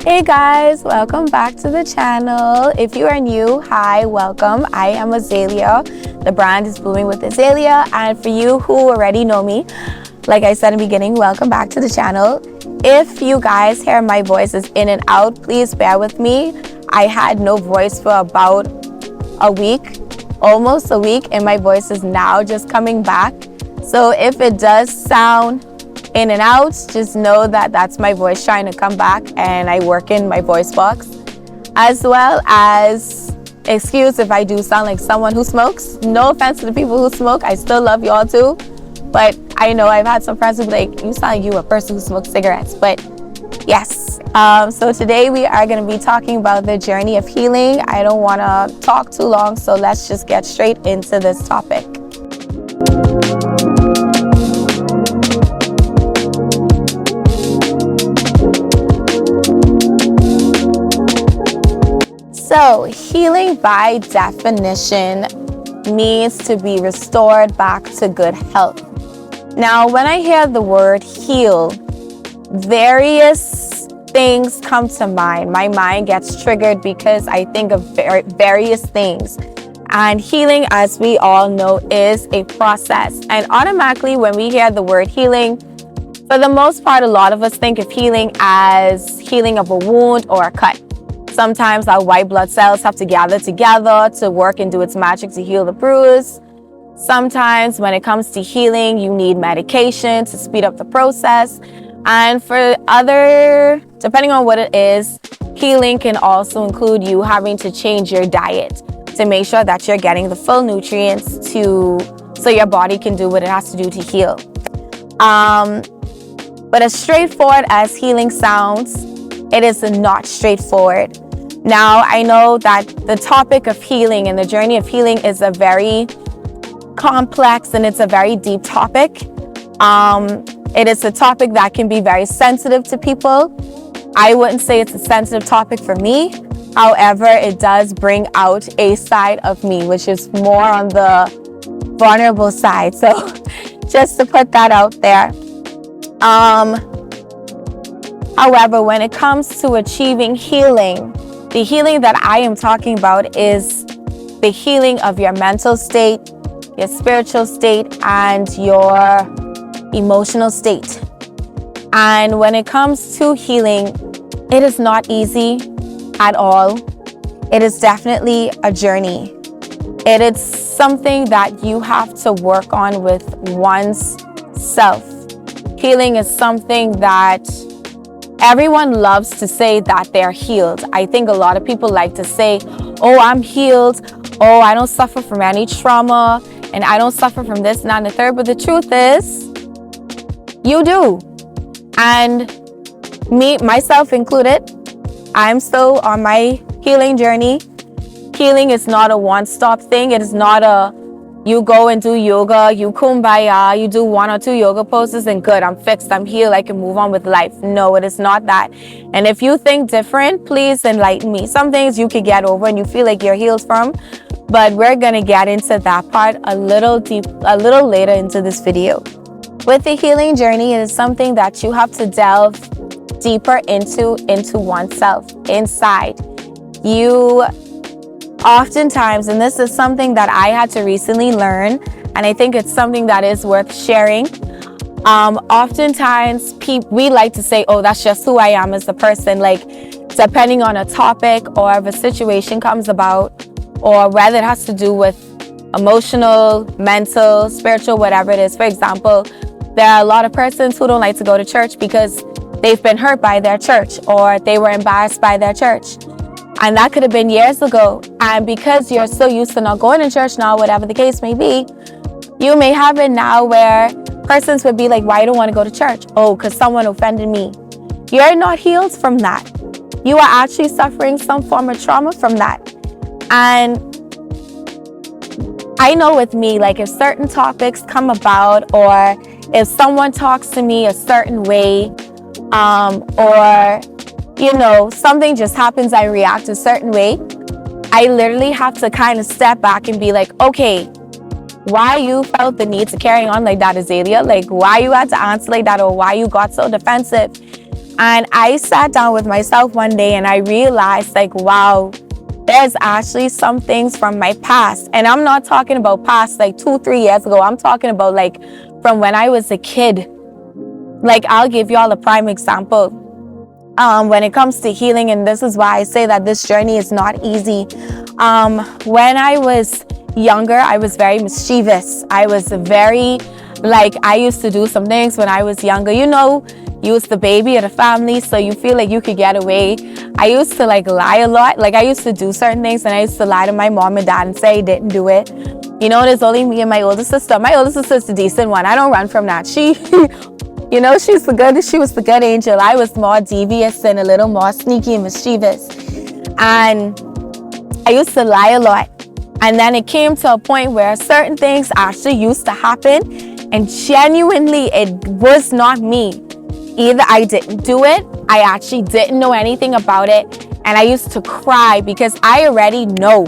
Hey guys, welcome back to the channel. If you are new, hi, welcome. I am Azalea. The brand is Blooming with Azalea. And for you who already know me, like I said in the beginning, welcome back to the channel. If you guys hear my voices in and out, please bear with me. I had no voice for about a week, almost a week, and my voice is now just coming back. So if it does sound in and out, just know that that's my voice trying to come back, and I work in my voice box. As well as, excuse if I do sound like someone who smokes. No offense to the people who smoke, I still love y'all too. But I know I've had some friends who be like, you sound like you a person who smokes cigarettes. But yes, so today we are going to be talking about the journey of healing. I don't want to talk too long, so let's just get straight into this topic. So, healing by definition means to be restored back to good health. Now, when I hear the word heal, various things come to mind. My mind gets triggered because I think of various things. And healing, as we all know, is a process. And automatically, when we hear the word healing, for the most part, a lot of us think of healing as healing of a wound or a cut. Sometimes our white blood cells have to gather together to work and do its magic to heal the bruise. Sometimes when it comes to healing, you need medication to speed up the process. And for other, depending on what it is, healing can also include you having to change your diet to make sure that you're getting the full nutrients so your body can do what it has to do to heal. But as straightforward as healing sounds, it is not straightforward. Now, I know that the topic of healing and the journey of healing is a very complex and it's a very deep topic. It is a topic that can be very sensitive to people. I wouldn't say it's a sensitive topic for me. However, it does bring out a side of me, which is more on the vulnerable side. So just to put that out there. However, when it comes to achieving healing, the healing that I am talking about is the healing of your mental state, your spiritual state, and your emotional state. And when it comes to healing, it is not easy at all. It is definitely a journey. It is something that you have to work on with one's self. Healing is something that everyone loves to say that they're healed. I think a lot of people like to say, oh, I'm healed. Oh, I don't suffer from any trauma. And I don't suffer from this, and that, and the third. But the truth is, you do. And me, myself included, I'm still on my healing journey. Healing is not a one-stop thing. It is not a you go and do yoga, you kumbaya, you do 1 or 2 yoga poses and good, I'm fixed, I'm healed, I can move on with life. No, it is not that. And if you think different, please enlighten me. Some things you could get over and you feel like you're healed from, but we're going to get into that part a little later into this video. With the healing journey, it is something that you have to delve deeper into oneself, inside. You oftentimes, and this is something that I had to recently learn, and I think it's something that is worth sharing. Oftentimes, we like to say, oh, that's just who I am as a person. Like, depending on a topic or if a situation comes about, or whether it has to do with emotional, mental, spiritual, whatever it is. For example, there are a lot of persons who don't like to go to church because they've been hurt by their church or they were embarrassed by their church. And that could have been years ago. And because you're so used to not going to church now, whatever the case may be, you may have it now where persons would be like, why you don't want to go to church? Oh, because someone offended me. You're not healed from that. You are actually suffering some form of trauma from that. And I know with me, like if certain topics come about, or if someone talks to me a certain way, or something just happens, I react a certain way, I literally have to kind of step back and be like, okay, why you felt the need to carry on like that, Azalea? Like, why you had to answer like that, or why you got so defensive? And I sat down with myself one day and I realized, like, wow, there's actually some things from my past. And I'm not talking about past like 2-3 years ago. I'm talking about like from when I was a kid. Like, I'll give y'all a prime example. When it comes to healing, and this is why I say that this journey is not easy. When I was younger, I was very mischievous. I was very, like, I used to do some things when I was younger. You know, you was the baby of the family, so you feel like you could get away. I used to like lie a lot. Like, I used to do certain things and I used to lie to my mom and dad and say I didn't do it. You know, there's only me and my older sister. My older sister's the decent one. I don't run from that. She, you know, she was the good angel. I was more devious and a little more sneaky and mischievous. And I used to lie a lot. And then it came to a point where certain things actually used to happen, and genuinely it was not me. Either I didn't do it, I actually didn't know anything about it, and I used to cry because I already know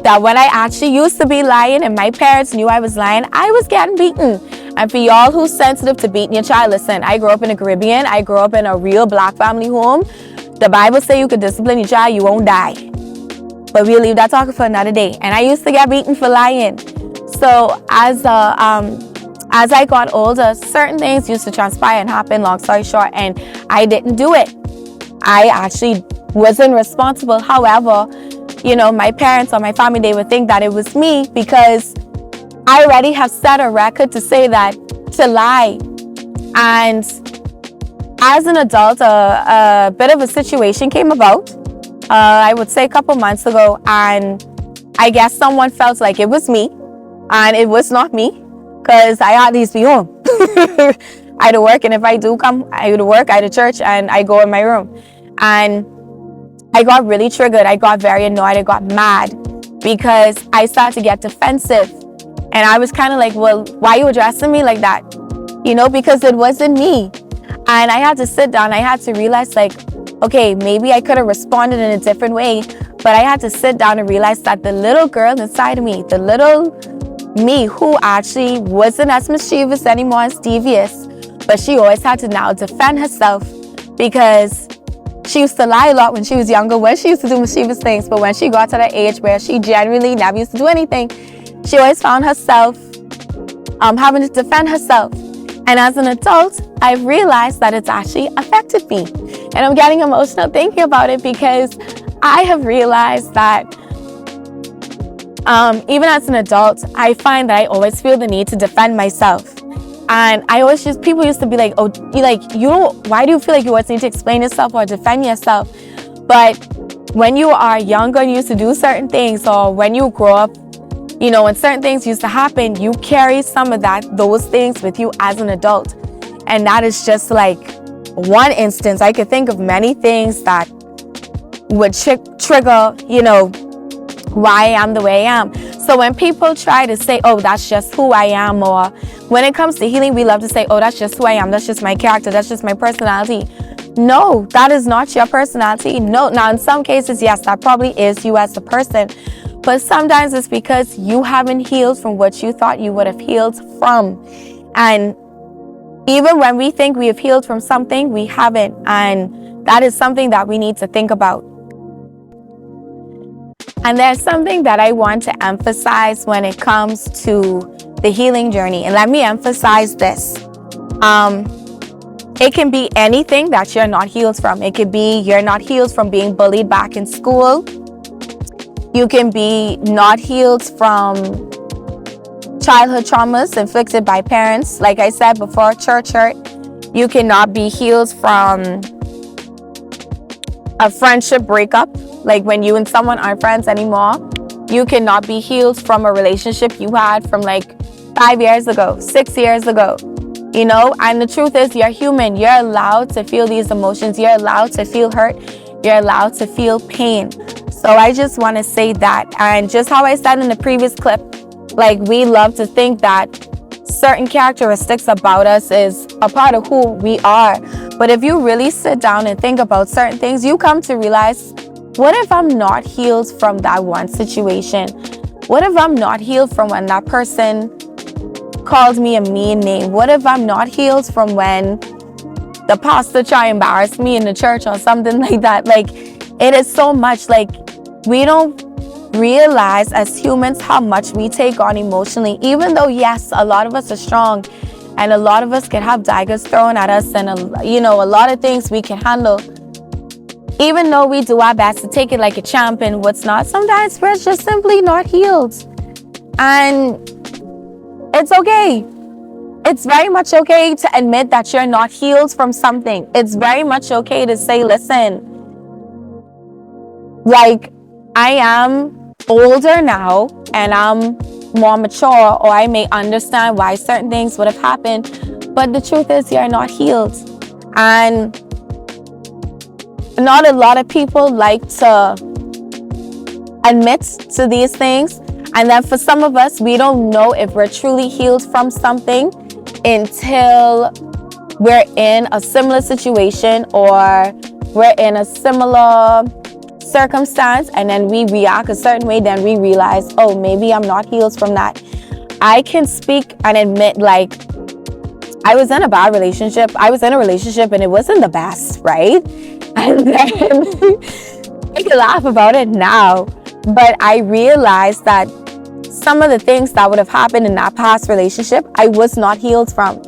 that when I actually used to be lying and my parents knew I was lying, I was getting beaten. And for y'all who's sensitive to beating your child, listen, I grew up in the Caribbean. I grew up in a real black family home. The Bible says you could discipline your child, you won't die. But we'll leave that talking for another day. And I used to get beaten for lying. So as I got older, certain things used to transpire and happen, long story short, and I didn't do it. I actually wasn't responsible. However, you know, my parents or my family, they would think that it was me because I already have set a record to say that, to lie. And as an adult, a bit of a situation came about, I would say a couple months ago, and I guess someone felt like it was me, and it was not me. Because I at least be home. I had to work, and if I do come, I had to work, I had to church, and I go in my room. And I got really triggered. I got very annoyed. I got mad because I started to get defensive. And I was kind of like, well, why are you addressing me like that? You know, because it wasn't me. And I had to sit down. I had to realize, like, okay, maybe I could have responded in a different way. But I had to sit down and realize that the little girl inside of me, the little me who actually wasn't as mischievous anymore, as devious, but she always had to now defend herself because she used to lie a lot when she was younger, when she used to do mischievous things. But when she got to that age where she genuinely never used to do anything, she always found herself having to defend herself. And as an adult, I've realized that it's actually affected me. And I'm getting emotional thinking about it because I have realized that even as an adult, I find that I always feel the need to defend myself. And I always people used to be like, oh, why do you feel like you always need to explain yourself or defend yourself? But when you are younger and you used to do certain things, or when you grow up, you know, when certain things used to happen, you carry some of those things with you as an adult. And that is just like one instance. I could think of many things that would trigger, you know, why I am the way I am. So when people try to say, oh, that's just who I am, or when it comes to healing, we love to say, oh, that's just who I am, that's just my character, that's just my personality. No, that is not your personality. No, now in some cases, yes, that probably is you as a person. But sometimes it's because you haven't healed from what you thought you would have healed from. And even when we think we have healed from something, we haven't. And that is something that we need to think about. And there's something that I want to emphasize when it comes to the healing journey. And let me emphasize this. It can be anything that you're not healed from. It could be you're not healed from being bullied back in school. You can be not healed from childhood traumas inflicted by parents. Like I said before, church hurt. You cannot be healed from a friendship breakup. Like when you and someone aren't friends anymore. You cannot be healed from a relationship you had from like 5 years ago, 6 years ago. You know, and the truth is you're human. You're allowed to feel these emotions. You're allowed to feel hurt. You're allowed to feel pain. So I just want to say that. And just how I said in the previous clip, like we love to think that certain characteristics about us is a part of who we are. But if you really sit down and think about certain things, you come to realize, what if I'm not healed from that one situation? What if I'm not healed from when that person called me a mean name? What if I'm not healed from when the pastor try to embarrass me in the church or something like that. Like, it is so much. Like, we don't realize as humans how much we take on emotionally, even though, yes, a lot of us are strong and a lot of us can have daggers thrown at us, and a lot of things we can handle. Even though we do our best to take it like a champ and what's not, sometimes we're just simply not healed. And it's okay. It's very much okay to admit that you're not healed from something. It's very much okay to say, listen, like, I am older now and I'm more mature, or I may understand why certain things would have happened, but the truth is you're not healed. And not a lot of people like to admit to these things. And then for some of us, we don't know if we're truly healed from something until we're in a similar situation or we're in a similar circumstance, and then we react a certain way. Then we realize, oh, maybe I'm not healed from that. I can speak and admit, like, I was in a bad relationship. I was in a relationship and it wasn't the best, right? And then I can laugh about it now, but I realized that some of the things that would have happened in that past relationship, I was not healed from.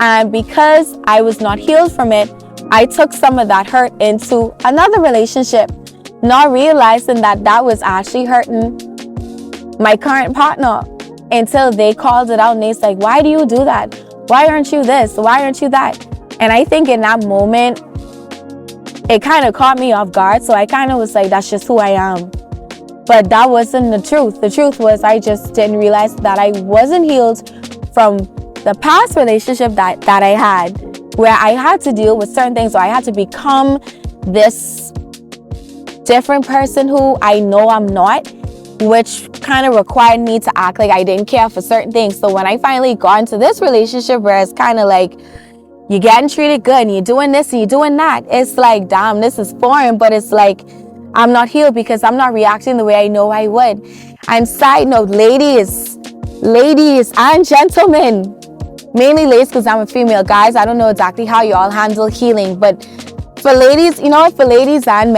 And because I was not healed from it, I took some of that hurt into another relationship, not realizing that that was actually hurting my current partner, until they called it out and they're like, why do you do that? Why aren't you this? Why aren't you that? And I think in that moment, it kind of caught me off guard. So I kind of was like, that's just who I am. But that wasn't the truth. The truth was I just didn't realize that I wasn't healed from the past relationship that I had, where I had to deal with certain things, or I had to become this different person who I know I'm not, which kind of required me to act like I didn't care for certain things. So when I finally got into this relationship where it's kind of like, you're getting treated good and you're doing this and you're doing that, it's like, damn, this is foreign. But it's like, I'm not healed because I'm not reacting the way I know I would. And side note, ladies and gentlemen, mainly ladies because I'm a female. Guys, I don't know exactly how you all handle healing, but for ladies, for ladies and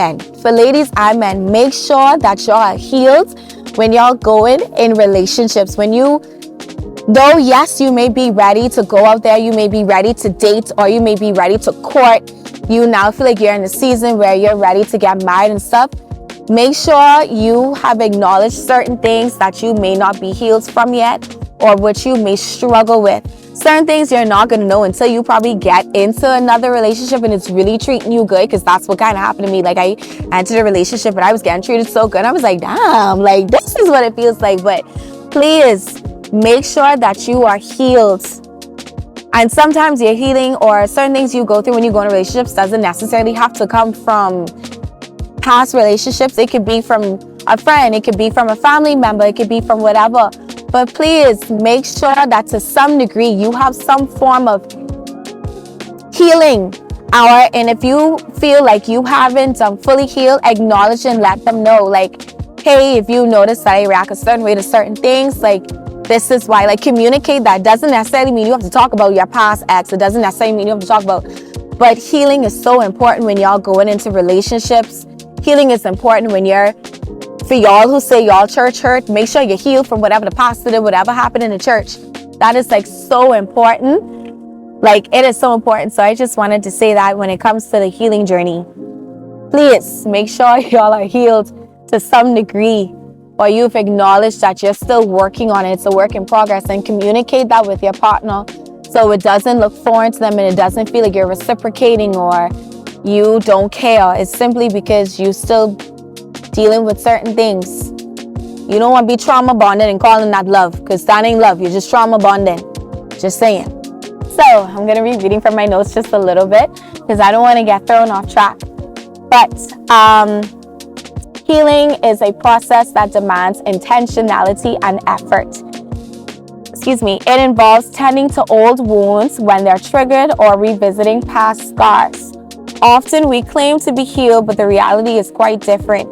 men, make sure that y'all are healed when y'all going in relationships. Though yes, you may be ready to go out there, you may be ready to date, or you may be ready to court, you now feel like you're in a season where you're ready to get married and stuff, make sure you have acknowledged certain things that you may not be healed from yet, or which you may struggle with. Certain things you're not going to know until you probably get into another relationship and it's really treating you good, because that's what kind of happened to me. Like, I entered a relationship and I was getting treated so good. I was like, damn, like, this is what it feels like. But please make sure that you are healed. And sometimes your healing or certain things you go through when you go into relationships doesn't necessarily have to come from past relationships. It could be from a friend, it could be from a family member, it could be from whatever. But please make sure that to some degree you have some form of healing. And if you feel like you haven't fully healed, acknowledge and let them know. Like, hey, if you notice that I react a certain way to certain things, like, this is why. Like, communicate that. Doesn't necessarily mean you have to talk about your past ex. It doesn't necessarily mean you have to talk about. But healing is so important when y'all going into relationships. Healing is important when for y'all who say y'all church hurt, make sure you're healed from whatever the pastor did, whatever happened in the church. That is like so important. Like, it is so important. So I just wanted to say that when it comes to the healing journey, please make sure y'all are healed to some degree, or you've acknowledged that you're still working on it. It's a work in progress, and communicate that with your partner so it doesn't look foreign to them and it doesn't feel like you're reciprocating or you don't care. It's simply because you still dealing with certain things. You don't want to be trauma bonded and calling that love, because that ain't love. You're just trauma bonding. Just saying. So I'm going to be reading from my notes just a little bit because I don't want to get thrown off track. But healing is a process that demands intentionality and effort. It involves tending to old wounds when they're triggered or revisiting past scars. Often we claim to be healed, but the reality is quite different.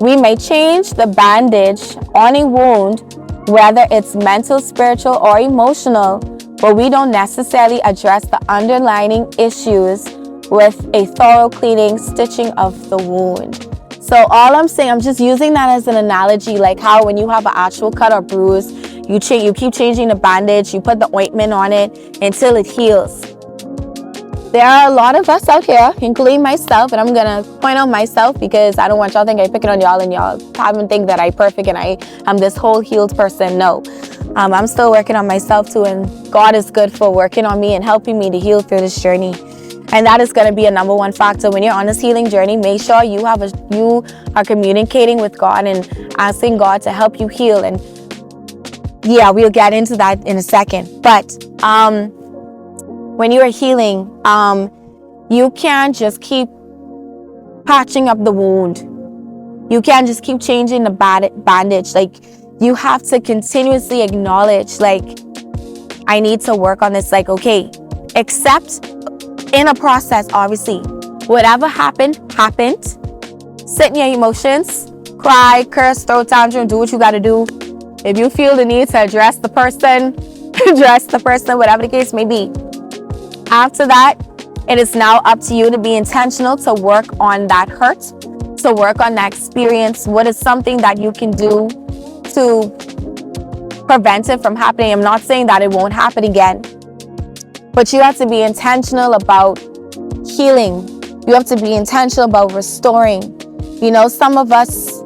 We may change the bandage on a wound, whether it's mental, spiritual, or emotional, but we don't necessarily address the underlying issues with a thorough cleaning, stitching of the wound. So all I'm saying, I'm just using that as an analogy, like how when you have an actual cut or bruise, you keep changing the bandage, you put the ointment on it until it heals. There are a lot of us out here, including myself, and I'm gonna point out myself because I don't want y'all to think I'm picking on y'all and y'all haven't think that I'm perfect and I'm this whole healed person. No, I'm still working on myself too, and God is good for working on me and helping me to heal through this journey. And that is going to be a number one factor when you're on this healing journey. Make sure you are communicating with God and asking God to help you heal. And yeah, we'll get into that in a second. But when you are healing, you can't just keep patching up the wound. You can't just keep changing the bandage. Like, you have to continuously acknowledge, like, I need to work on this. Like, okay, accept in a process, obviously. Whatever happened. Sit in your emotions. Cry, curse, throw a tantrum, do what you got to do. If you feel the need to address the person, whatever the case may be. After that, it is now up to you to be intentional to work on that hurt, to work on that experience. What is something that you can do to prevent it from happening? I'm not saying that it won't happen again, but you have to be intentional about healing. You have to be intentional about restoring. You know, some of us,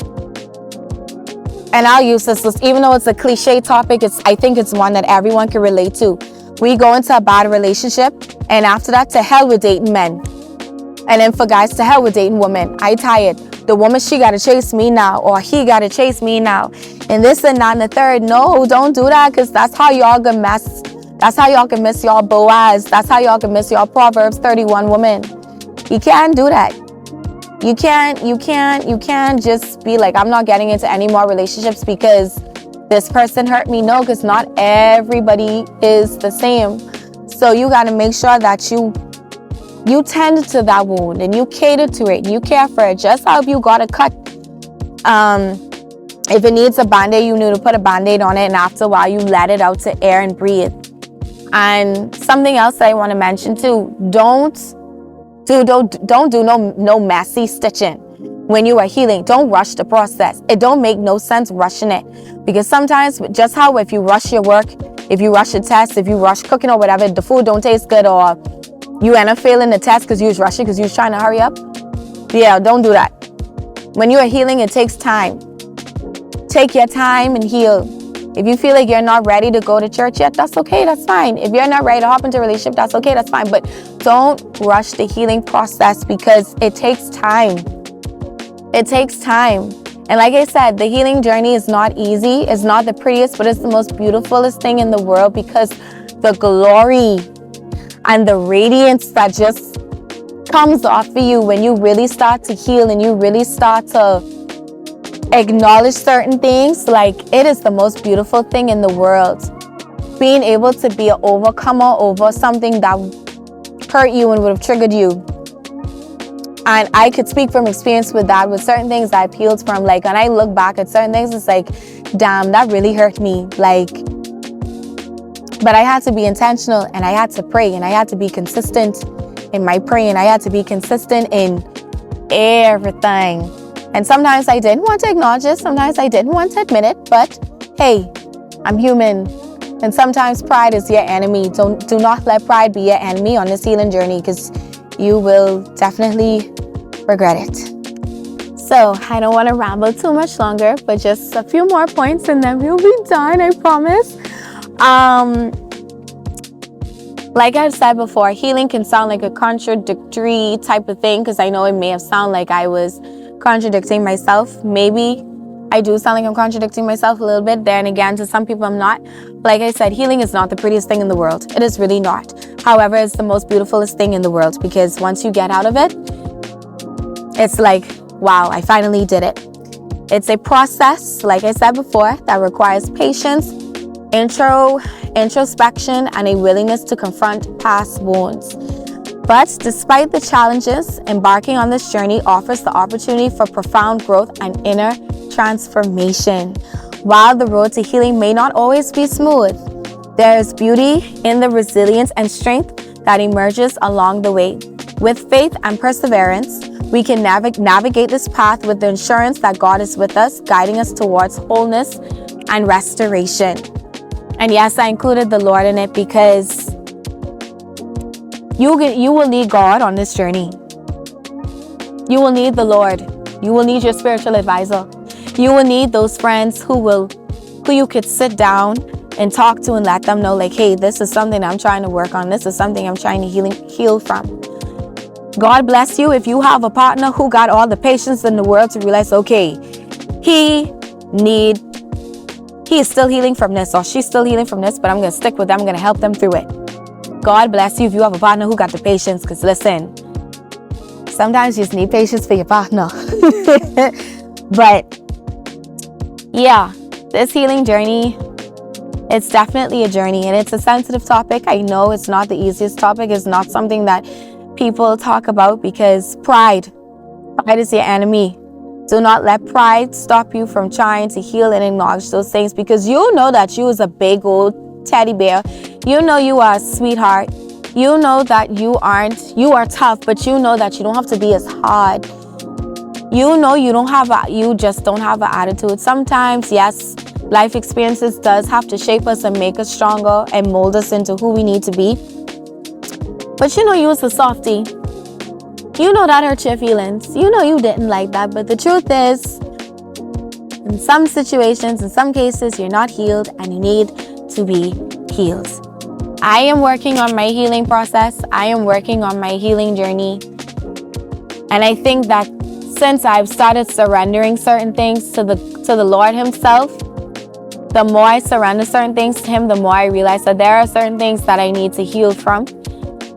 and I'll use this, even though it's a cliche topic, I think it's one that everyone can relate to. We go into a bad relationship, and after that, to hell with dating men. And then for guys, to hell with dating women. I tired. The woman, she got to chase me now, or he got to chase me now. And this and that and the third. No, don't do that, because that's how y'all gonna mess. That's how y'all can miss y'all Boaz. That's how y'all can miss y'all Proverbs 31 women. You can't do that. You can't just be like, I'm not getting into any more relationships because this person hurt me. No, because not everybody is the same. So you got to make sure that you tend to that wound and you cater to it. And you care for it. Just how if you got a cut, if it needs a band-aid, you need to put a band-aid on it, and after a while you let it out to air and breathe. And something else that I want to mention too, don't do no messy stitching when you are healing. Don't rush the process. It don't make no sense rushing it, because sometimes, just how if you rush your work, if you rush a test, if you rush cooking or whatever, the food don't taste good, or you end up failing the test because you was rushing because you was trying to hurry up. Yeah, don't do that. When you are healing, it takes time. Take your time and heal. If you feel like you're not ready to go to church yet, that's okay, that's fine. If you're not ready to hop into a relationship, that's okay, that's fine. But don't rush the healing process, because it takes time. It takes time. And like I said, the healing journey is not easy. It's not the prettiest, but it's the most beautifulest thing in the world, because the glory and the radiance that just comes off of you when you really start to heal and you really start to acknowledge certain things, like, it is the most beautiful thing in the world. Being able to be an overcomer over something that hurt you and would have triggered you. And I could speak from experience with that, with certain things that I healed from. Like, when I look back at certain things, it's like, damn, that really hurt me. Like, but I had to be intentional, and I had to pray, and I had to be consistent in my praying. I had to be consistent in everything. And sometimes I didn't want to acknowledge it. Sometimes I didn't want to admit it. But hey, I'm human. And sometimes pride is your enemy. Do not let pride be your enemy on this healing journey, because you will definitely regret it. So I don't want to ramble too much longer, but just a few more points and then we'll be done, I promise. Like I've said before, healing can sound like a contradictory type of thing, because I know it may have sounded like I was contradicting myself. Maybe I do sound like I'm contradicting myself a little bit. Then again, to some people I'm not. Like I said, healing is not the prettiest thing in the world. It is really not. However, it's the most beautifulest thing in the world, because once you get out of it, it's like, wow, I finally did it. It's a process, like I said before, that requires patience, introspection, and a willingness to confront past wounds. But despite the challenges, embarking on this journey offers the opportunity for profound growth and inner transformation. While the road to healing may not always be smooth, There is beauty in the resilience and strength that emerges along the way. With faith and perseverance, we can navigate this path with the assurance that God is with us, guiding us towards wholeness and restoration. And yes, I included the Lord in it because you will need God on this journey. You will need the Lord. You will need your spiritual advisor. You will need those friends who you could sit down and talk to and let them know, like, hey, this is something I'm trying to work on. This is something I'm trying to heal from. God bless you if you have a partner who got all the patience in the world to realize, okay, he is still healing from this, or she's still healing from this, but I'm going to stick with them. I'm going to help them through it. God bless you if you have a partner who got the patience, because listen, sometimes you just need patience for your partner. But yeah, this healing journey, it's definitely a journey, and it's a sensitive topic. I know it's not the easiest topic. It's not something that people talk about, because pride is your enemy. Do not let pride stop you from trying to heal and acknowledge those things, because you know that you is a big old teddy bear. You know you are a sweetheart. You know that you are tough, but you know that you don't have to be as hard. You know you just don't have an attitude. Sometimes, yes, life experiences does have to shape us and make us stronger and mold us into who we need to be. But you know you was a softie. You know that hurt your feelings. You know you didn't like that. But the truth is, in some situations, in some cases, you're not healed and you need to be healed. I am working on my healing process. I am working on my healing journey. And I think that since I've started surrendering certain things to the Lord himself, the more I surrender certain things to him, the more I realize that there are certain things that I need to heal from.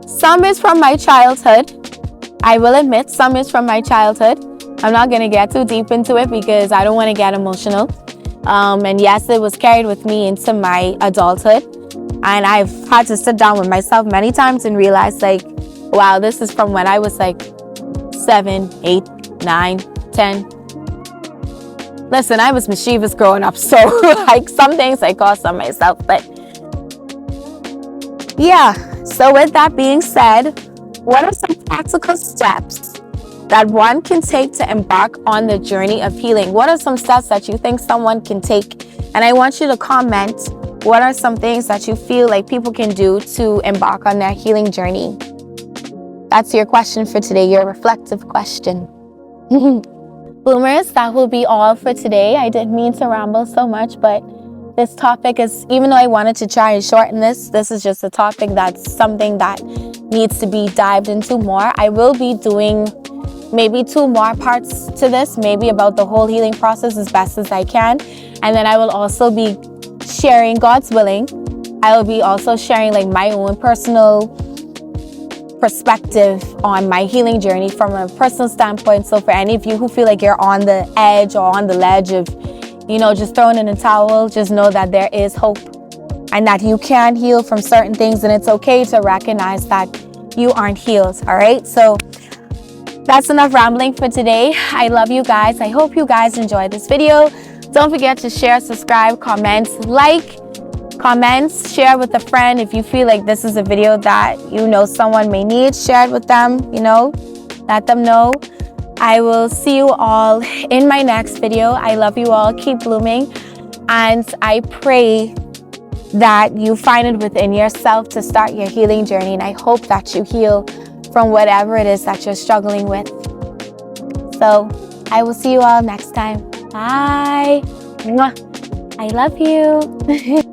Some is from my childhood. I will admit some is from my childhood. I'm not going to get too deep into it because I don't want to get emotional. And yes, it was carried with me into my adulthood. And I've had to sit down with myself many times and realize, like, wow, this is from when I was like 7, 8, 9, 10. Listen, I was mischievous growing up. So like some things I caused on myself. But yeah, so with that being said, what are some practical steps that one can take to embark on the journey of healing? What are some steps that you think someone can take? And I want you to comment, what are some things that you feel like people can do to embark on their healing journey? That's your question for today, your reflective question. Bloomers, that will be all for today. I didn't mean to ramble so much, but this topic is, even though I wanted to try and shorten this is just a topic that's something that needs to be dived into more. I will be doing maybe 2 more parts to this, maybe about the whole healing process as best as I can. And then I will also be sharing, God's willing, I will be also sharing like my own personal perspective on my healing journey from a personal standpoint. So for any of you who feel like you're on the edge or on the ledge of, just throwing in a towel, just know that there is hope and that you can heal from certain things, and it's okay to recognize that you aren't healed. All right. So that's enough rambling for today. I love you guys. I hope you guys enjoyed this video. Don't forget to share, subscribe, comment, comments, share with a friend. If you feel like this is a video that someone may need, share it with them, let them know. I will see you all in my next video. I love you all. Keep blooming. And I pray that you find it within yourself to start your healing journey. And I hope that you heal from whatever it is that you're struggling with. So I will see you all next time. Bye. Mwah. I love you.